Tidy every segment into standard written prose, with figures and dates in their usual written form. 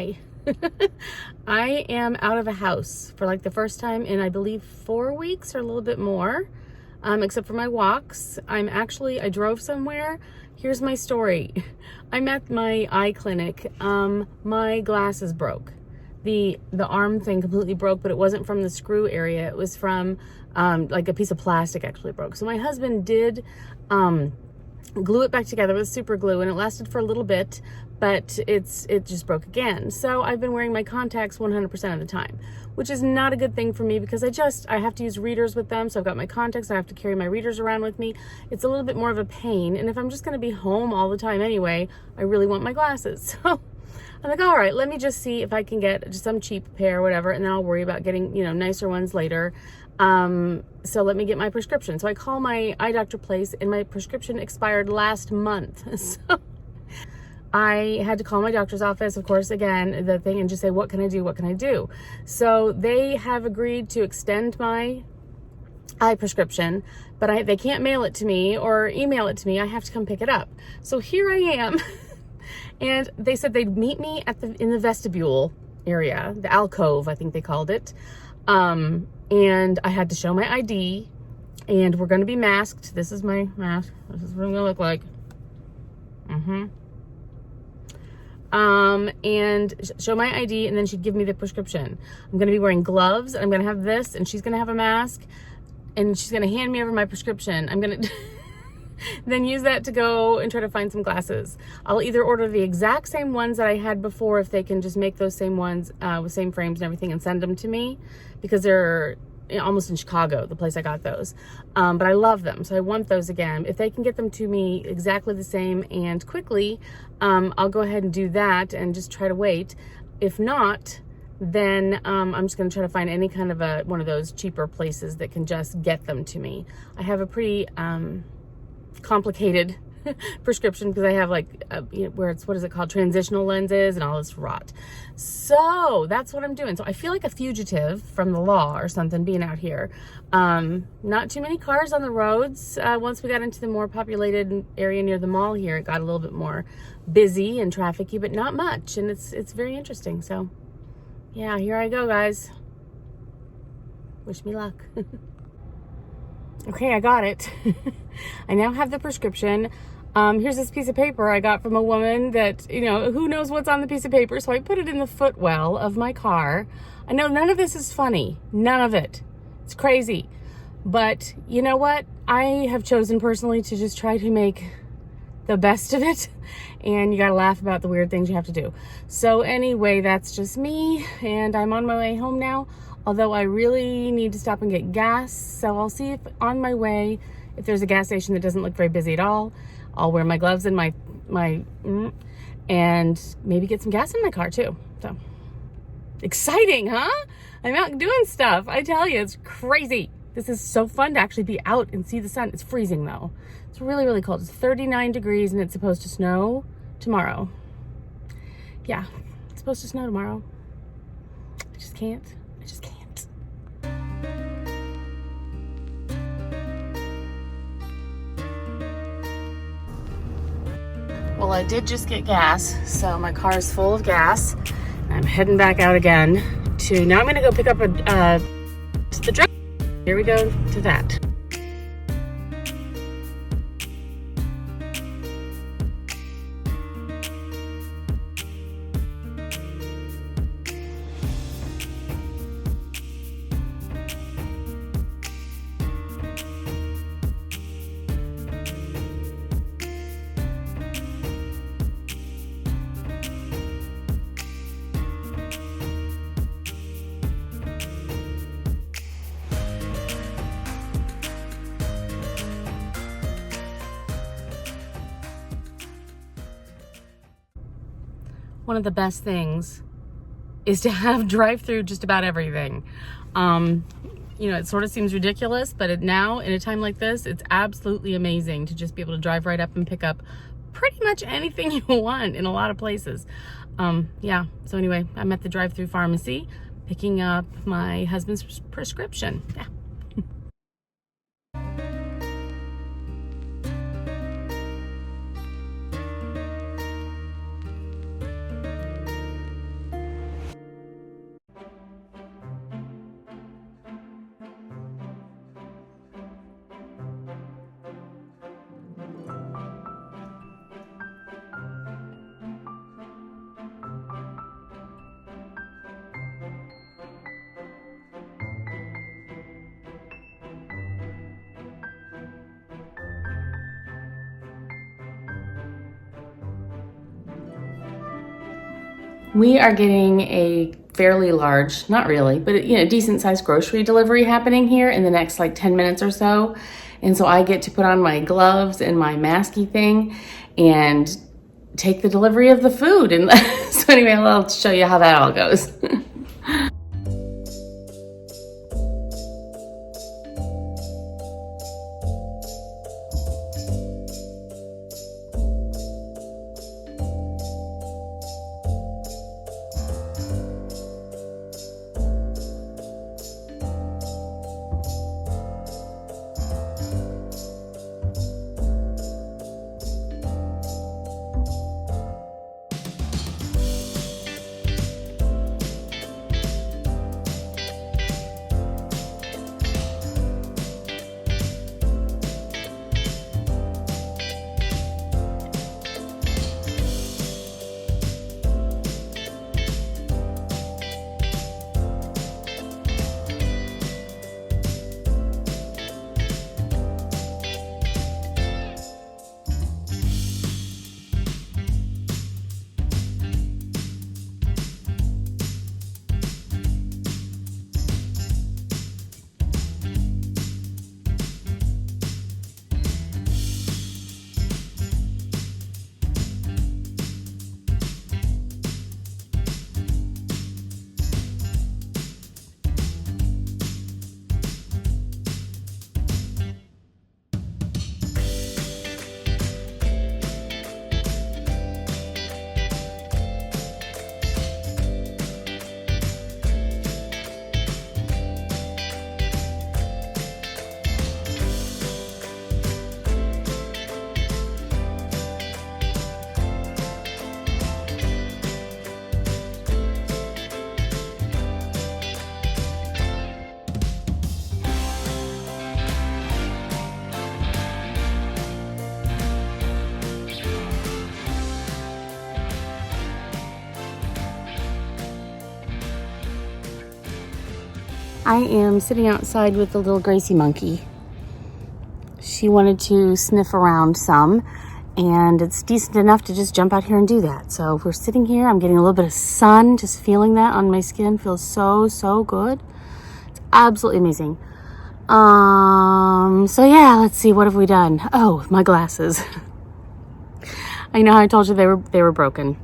Hi. I am out of a house for like the first time in, I believe, 4 weeks or a little bit more, except for my walks. I drove somewhere. Here's my story. I'm at my eye clinic. My glasses broke. The arm thing completely broke, but it wasn't from the screw area. It was from like a piece of plastic actually broke. So my husband did glue it back together with super glue, and it lasted for a little bit, but it just broke again. So I've been wearing my contacts 100% of the time, which is not a good thing for me because I have to use readers with them. So I've got my contacts, I have to carry my readers around with me. It's a little bit more of a pain. And if I'm just going to be home all the time anyway, I really want my glasses. So I'm like, all right, let me just see if I can get just some cheap pair or whatever, and then I'll worry about getting, nicer ones later. So let me get my prescription. So I call my eye doctor place, and my prescription expired last month. So I had to call my doctor's office, of course, again, the thing, and just say, what can I do? What can I do? So they have agreed to extend my eye prescription, but they can't mail it to me or email it to me. I have to come pick it up. So here I am. And they said they'd meet me in the vestibule area, the alcove, I think they called it. And I had to show my ID, and we're going to be masked. This is my mask. This is what I'm going to look like. And show my ID, and then she'd give me the prescription. I'm going to be wearing gloves. I'm going to have this, and she's going to have a mask, and she's going to hand me over my prescription. I'm going to then use that to go and try to find some glasses. I'll either order the exact same ones that I had before, if they can just make those same ones with same frames and everything and send them to me, because they're almost in Chicago, the place I got those. But I love them, so I want those again. If they can get them to me exactly the same and quickly, I'll go ahead and do that and just try to wait. If not, then I'm just going to try to find any kind of one of those cheaper places that can just get them to me. I have a pretty complicated prescription because I have where it's, what is it called, transitional lenses and all this rot. So that's what I'm doing. So I feel like a fugitive from the law or something being out here. Not too many cars on the roads. Once we got into the more populated area near the mall here, it got a little bit more busy and trafficy, but not much, and it's very interesting. So yeah, here I go, guys. Wish me luck. Okay, I got it. I now have the prescription. Here's this piece of paper I got from a woman that, who knows what's on the piece of paper. So I put it in the footwell of my car. I know none of this is funny. None of it. It's crazy. But you know what? I have chosen personally to just try to make the best of it. And you gotta laugh about the weird things you have to do. So anyway, that's just me. And I'm on my way home now. Although I really need to stop and get gas. So I'll see if on my way, if there's a gas station that doesn't look very busy at all. I'll wear my gloves and and maybe get some gas in my car too. So exciting, huh? I'm out doing stuff. I tell you, it's crazy. This is so fun to actually be out and see the sun. It's freezing though. It's really, really cold. It's 39 degrees and it's supposed to snow tomorrow. Yeah, it's supposed to snow tomorrow. I just can't. Well, I did just get gas, so my car is full of gas. I'm heading back out again now I'm gonna go pick up the drug. Here we go to that. One of the best things is to have drive-through just about everything. It sort of seems ridiculous, but now in a time like this, it's absolutely amazing to just be able to drive right up and pick up pretty much anything you want in a lot of places. Yeah, so anyway, I'm at the drive-through pharmacy picking up my husband's prescription. Yeah. We are getting a fairly large, not really, but you know, decent sized grocery delivery happening here in the next like 10 minutes or so. And so I get to put on my gloves and my masky thing and take the delivery of the food. And so anyway, I'll show you how that all goes. I am sitting outside with the little Gracie monkey. She wanted to sniff around some, and it's decent enough to just jump out here and do that. So we're sitting here, I'm getting a little bit of sun, just feeling that on my skin. Feels so good. It's absolutely amazing. So yeah, let's see, what have we done? Oh, my glasses. I know I told you they were broken.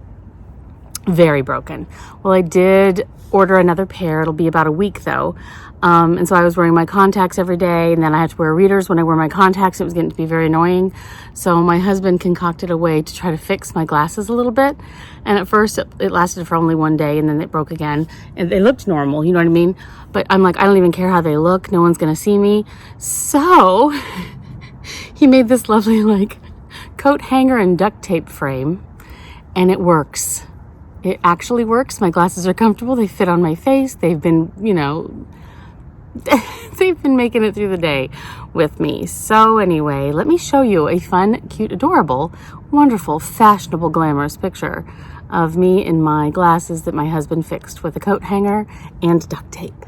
Very broken. Well, I did order another pair. It'll be about a week though. And so I was wearing my contacts every day, and then I had to wear readers when I wear my contacts. It was getting to be very annoying. So my husband concocted a way to try to fix my glasses a little bit. And at first it lasted for only one day, and then it broke again. And they looked normal, you know what I mean? But I'm like, I don't even care how they look. No one's gonna see me. So he made this lovely like coat hanger and duct tape frame, and it works. It actually works. My glasses are comfortable. They fit on my face. They've been, you know, they've been making it through the day with me. So anyway, let me show you a fun, cute, adorable, wonderful, fashionable, glamorous picture of me in my glasses that my husband fixed with a coat hanger and duct tape.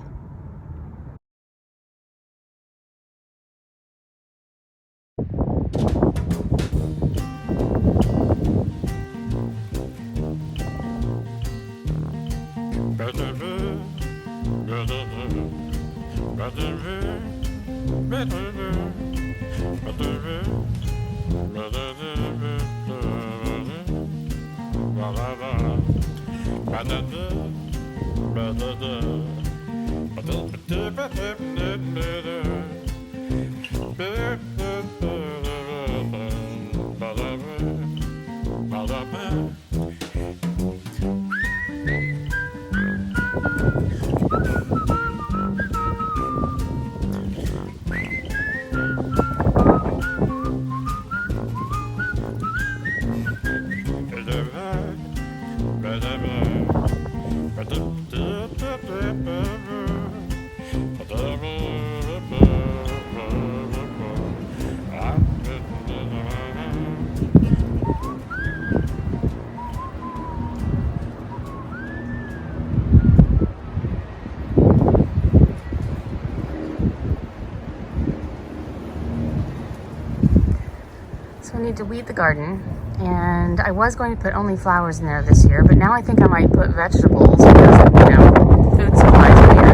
So I need to weed the garden, And I was going to put only flowers in there this year, but now I think I might put vegetables because, you know, food supplies are weird.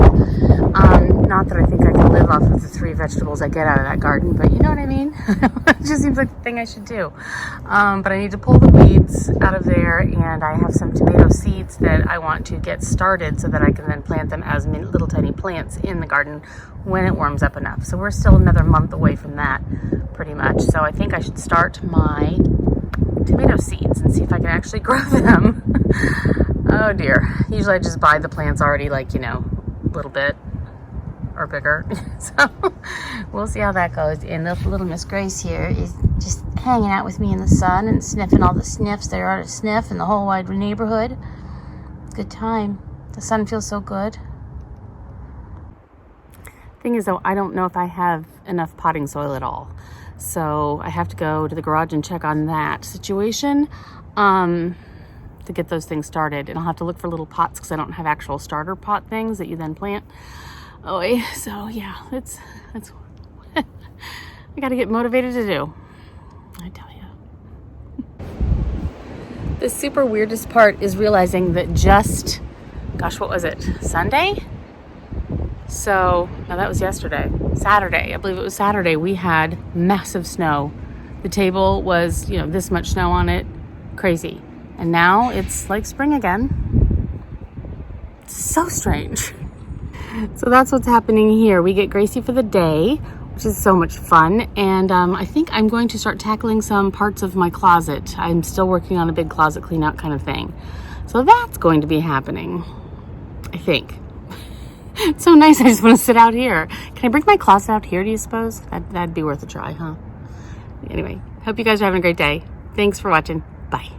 Not that I think I can live off of the 3 vegetables I get out of that garden, but you know what I mean? It just seems like the thing I should do. But I need to pull the weeds out of there, and I have some tomato seeds that I want to get started so that I can then plant them as little tiny plants in the garden when it warms up enough. So we're still another month away from that, pretty much. So I think I should start my tomato seeds and see if I can actually grow them. Oh dear. Usually I just buy the plants already, like, you know, a little bit or bigger. So we'll see how that goes. And little Miss Grace here is just hanging out with me in the sun and sniffing all the sniffs there are to sniff in the whole wide neighborhood. Good time. The sun feels so good. Thing is though, I don't know if I have enough potting soil at all. So I have to go to the garage and check on that situation to get those things started. And I'll have to look for little pots because I don't have actual starter pot things that you then plant. Oh, so yeah, that's I got to get motivated to do. I tell you. The super weirdest part is realizing that just, gosh, what was it? Sunday? So, no, that was yesterday. Saturday, I believe it was Saturday, we had massive snow. The table was, you know, this much snow on it. Crazy. And now it's like spring again. It's so strange. So that's what's happening here. We get Gracie for the day, which is so much fun. And I think I'm going to start tackling some parts of my closet. I'm still working on a big closet clean out kind of thing. So that's going to be happening, I think. It's so nice. I just want to sit out here. Can I bring my closet out here, do you suppose? That'd be worth a try, huh? Anyway, hope you guys are having a great day. Thanks for watching. Bye.